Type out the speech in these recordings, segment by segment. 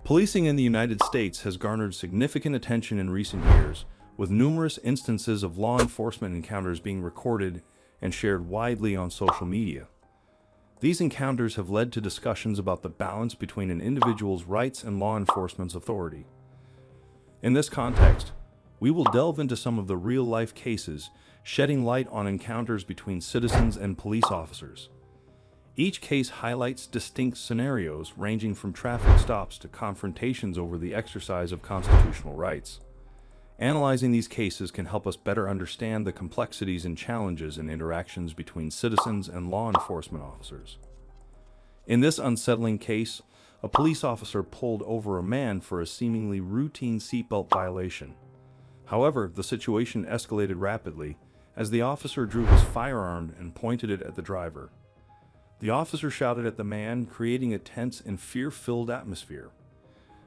Policing in the United States has garnered significant attention in recent years, with numerous instances of law enforcement encounters being recorded and shared widely on social media. These encounters have led to discussions about the balance between an individual's rights and law enforcement's authority. In this context, we will delve into some of the real-life cases, shedding light on encounters between citizens and police officers. Each case highlights distinct scenarios ranging from traffic stops to confrontations over the exercise of constitutional rights. Analyzing these cases can help us better understand the complexities and challenges in interactions between citizens and law enforcement officers. In this unsettling case, a police officer pulled over a man for a seemingly routine seatbelt violation. However, the situation escalated rapidly as the officer drew his firearm and pointed it at the driver. The officer shouted at the man, creating a tense and fear-filled atmosphere.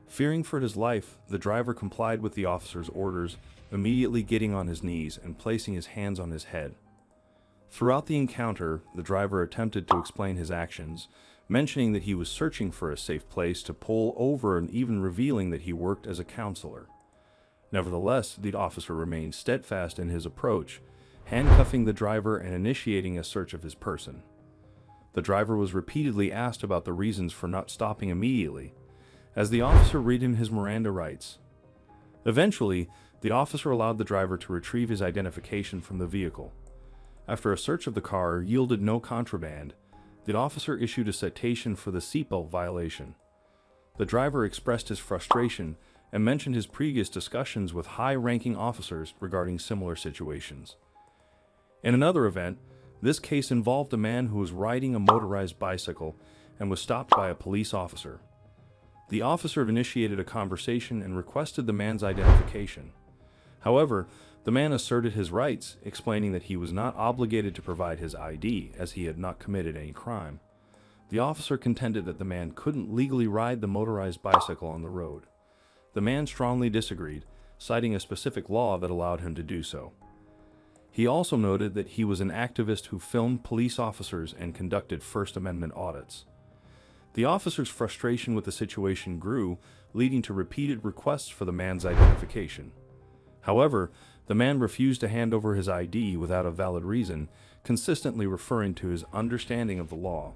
Fearing for his life, the driver complied with the officer's orders, immediately getting on his knees and placing his hands on his head. Throughout the encounter, the driver attempted to explain his actions, mentioning that he was searching for a safe place to pull over and even revealing that he worked as a counselor. Nevertheless, the officer remained steadfast in his approach, handcuffing the driver and initiating a search of his person. The driver was repeatedly asked about the reasons for not stopping immediately, as the officer read him his Miranda rights. Eventually, the officer allowed the driver to retrieve his identification from the vehicle. After a search of the car yielded no contraband, the officer issued a citation for the seatbelt violation. The driver expressed his frustration and mentioned his previous discussions with high-ranking officers regarding similar situations. In another event, this case involved a man who was riding a motorized bicycle and was stopped by a police officer. The officer initiated a conversation and requested the man's identification. However, the man asserted his rights, explaining that he was not obligated to provide his ID as he had not committed any crime. The officer contended that the man couldn't legally ride the motorized bicycle on the road. The man strongly disagreed, citing a specific law that allowed him to do so. He also noted that he was an activist who filmed police officers and conducted First Amendment audits. The officer's frustration with the situation grew, leading to repeated requests for the man's identification. However, the man refused to hand over his ID without a valid reason, consistently referring to his understanding of the law.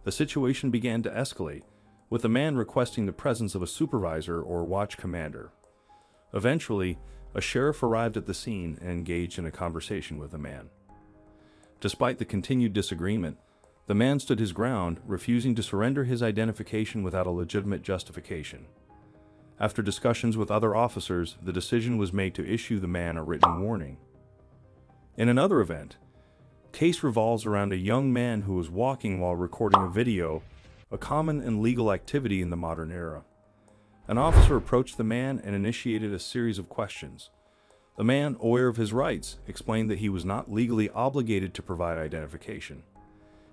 The situation began to escalate, with the man requesting the presence of a supervisor or watch commander. Eventually, a sheriff arrived at the scene and engaged in a conversation with the man. Despite the continued disagreement, the man stood his ground, refusing to surrender his identification without a legitimate justification. After discussions with other officers, the decision was made to issue the man a written warning. In another event, the case revolves around a young man who was walking while recording a video, a common and legal activity in the modern era. An officer approached the man and initiated a series of questions. The man, aware of his rights, explained that he was not legally obligated to provide identification.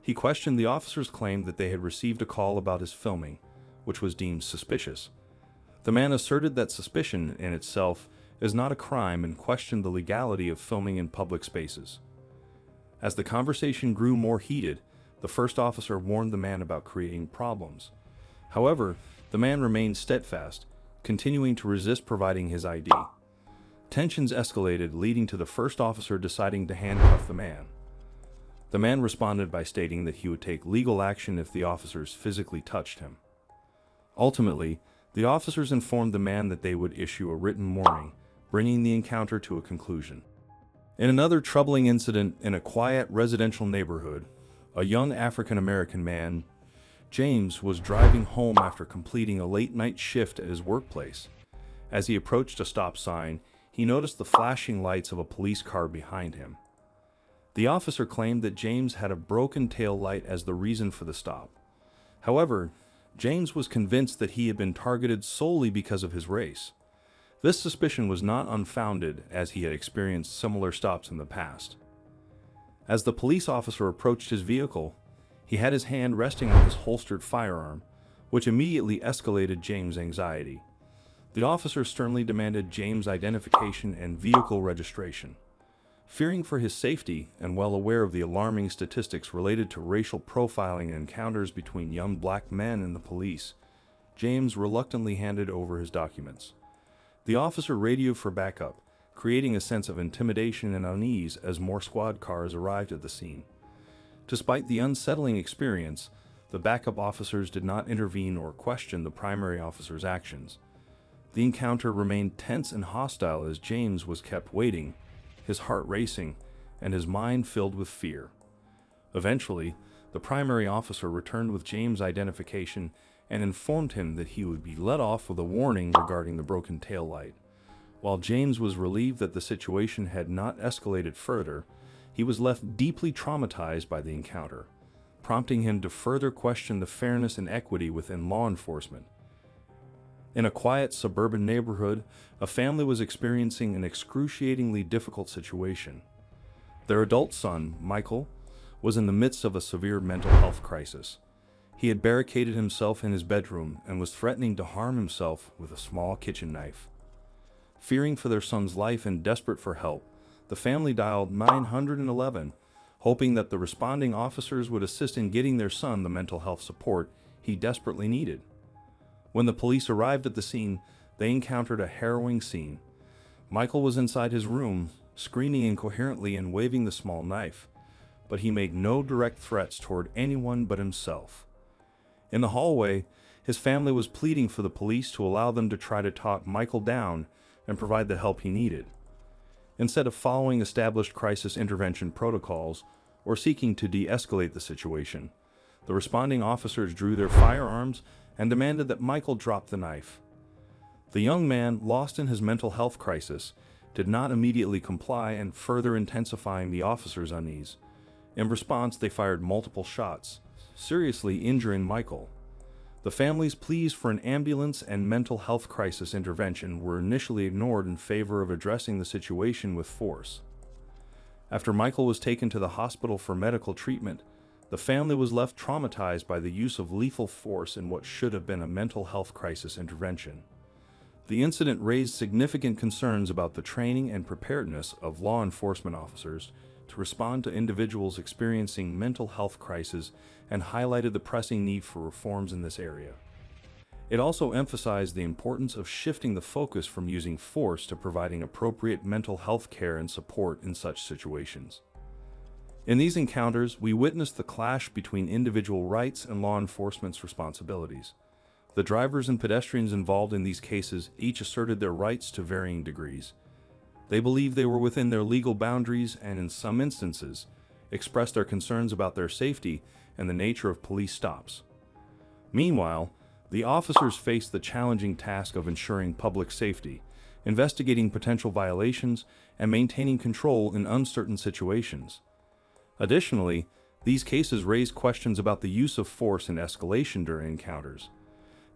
He questioned the officer's claim that they had received a call about his filming, which was deemed suspicious. The man asserted that suspicion in itself is not a crime and questioned the legality of filming in public spaces. As the conversation grew more heated, the first officer warned the man about creating problems. However, the man remained steadfast, continuing to resist providing his ID. Tensions escalated, leading to the first officer deciding to handcuff the man. The man responded by stating that he would take legal action if the officers physically touched him. Ultimately, the officers informed the man that they would issue a written warning, bringing the encounter to a conclusion. In another troubling incident in a quiet residential neighborhood, a young African-American man, James, was driving home after completing a late-night shift at his workplace. As he approached a stop sign, he noticed the flashing lights of a police car behind him. The officer claimed that James had a broken tail light as the reason for the stop. However, James was convinced that he had been targeted solely because of his race. This suspicion was not unfounded, as he had experienced similar stops in the past. As the police officer approached his vehicle, he had his hand resting on his holstered firearm, which immediately escalated James' anxiety. The officer sternly demanded James' identification and vehicle registration. Fearing for his safety and well aware of the alarming statistics related to racial profiling and encounters between young black men and the police, James reluctantly handed over his documents. The officer radioed for backup, creating a sense of intimidation and unease as more squad cars arrived at the scene. Despite the unsettling experience, the backup officers did not intervene or question the primary officer's actions. The encounter remained tense and hostile as James was kept waiting, his heart racing, and his mind filled with fear. Eventually, the primary officer returned with James' identification and informed him that he would be let off with a warning regarding the broken taillight. While James was relieved that the situation had not escalated further, he was left deeply traumatized by the encounter, prompting him to further question the fairness and equity within law enforcement. In a quiet suburban neighborhood, a family was experiencing an excruciatingly difficult situation. Their adult son, Michael, was in the midst of a severe mental health crisis. He had barricaded himself in his bedroom and was threatening to harm himself with a small kitchen knife. Fearing for their son's life and desperate for help, the family dialed 911, hoping that the responding officers would assist in getting their son the mental health support he desperately needed. When the police arrived at the scene, they encountered a harrowing scene. Michael was inside his room, screaming incoherently and waving the small knife, but he made no direct threats toward anyone but himself. In the hallway, his family was pleading for the police to allow them to try to talk Michael down and provide the help he needed. Instead of following established crisis intervention protocols or seeking to de-escalate the situation, the responding officers drew their firearms and demanded that Michael drop the knife. The young man, lost in his mental health crisis, did not immediately comply and further intensifying the officers' unease. In response, they fired multiple shots, seriously injuring Michael. The family's pleas for an ambulance and mental health crisis intervention were initially ignored in favor of addressing the situation with force. After Michael was taken to the hospital for medical treatment, the family was left traumatized by the use of lethal force in what should have been a mental health crisis intervention. The incident raised significant concerns about the training and preparedness of law enforcement officers to respond to individuals experiencing mental health crises and highlighted the pressing need for reforms in this area. It also emphasized the importance of shifting the focus from using force to providing appropriate mental health care and support in such situations. In these encounters, we witnessed the clash between individual rights and law enforcement's responsibilities. The drivers and pedestrians involved in these cases each asserted their rights to varying degrees. They believed they were within their legal boundaries and, in some instances, expressed their concerns about their safety and the nature of police stops. Meanwhile, the officers faced the challenging task of ensuring public safety, investigating potential violations, and maintaining control in uncertain situations. Additionally, these cases raised questions about the use of force and escalation during encounters.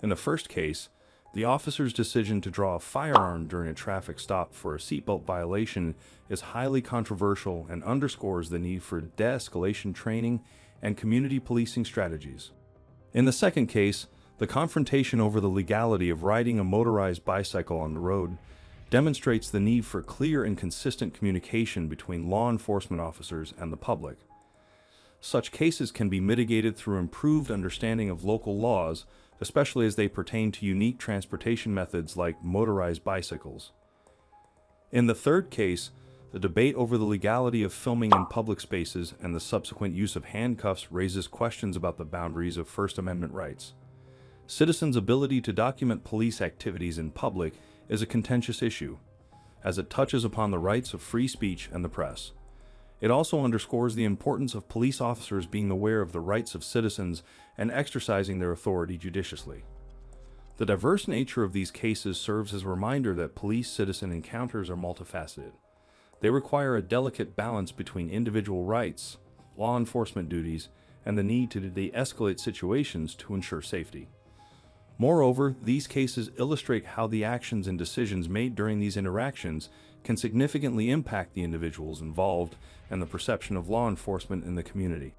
In the first case, the officer's decision to draw a firearm during a traffic stop for a seatbelt violation is highly controversial and underscores the need for de-escalation training and community policing strategies. In the second case, the confrontation over the legality of riding a motorized bicycle on the road demonstrates the need for clear and consistent communication between law enforcement officers and the public. Such cases can be mitigated through improved understanding of local laws, especially as they pertain to unique transportation methods like motorized bicycles. In the third case, the debate over the legality of filming in public spaces and the subsequent use of handcuffs raises questions about the boundaries of First Amendment rights. Citizens' ability to document police activities in public is a contentious issue, as it touches upon the rights of free speech and the press. It also underscores the importance of police officers being aware of the rights of citizens and exercising their authority judiciously. The diverse nature of these cases serves as a reminder that police-citizen encounters are multifaceted. They require a delicate balance between individual rights, law enforcement duties, and the need to de-escalate situations to ensure safety. Moreover, these cases illustrate how the actions and decisions made during these interactions can significantly impact the individuals involved and the perception of law enforcement in the community.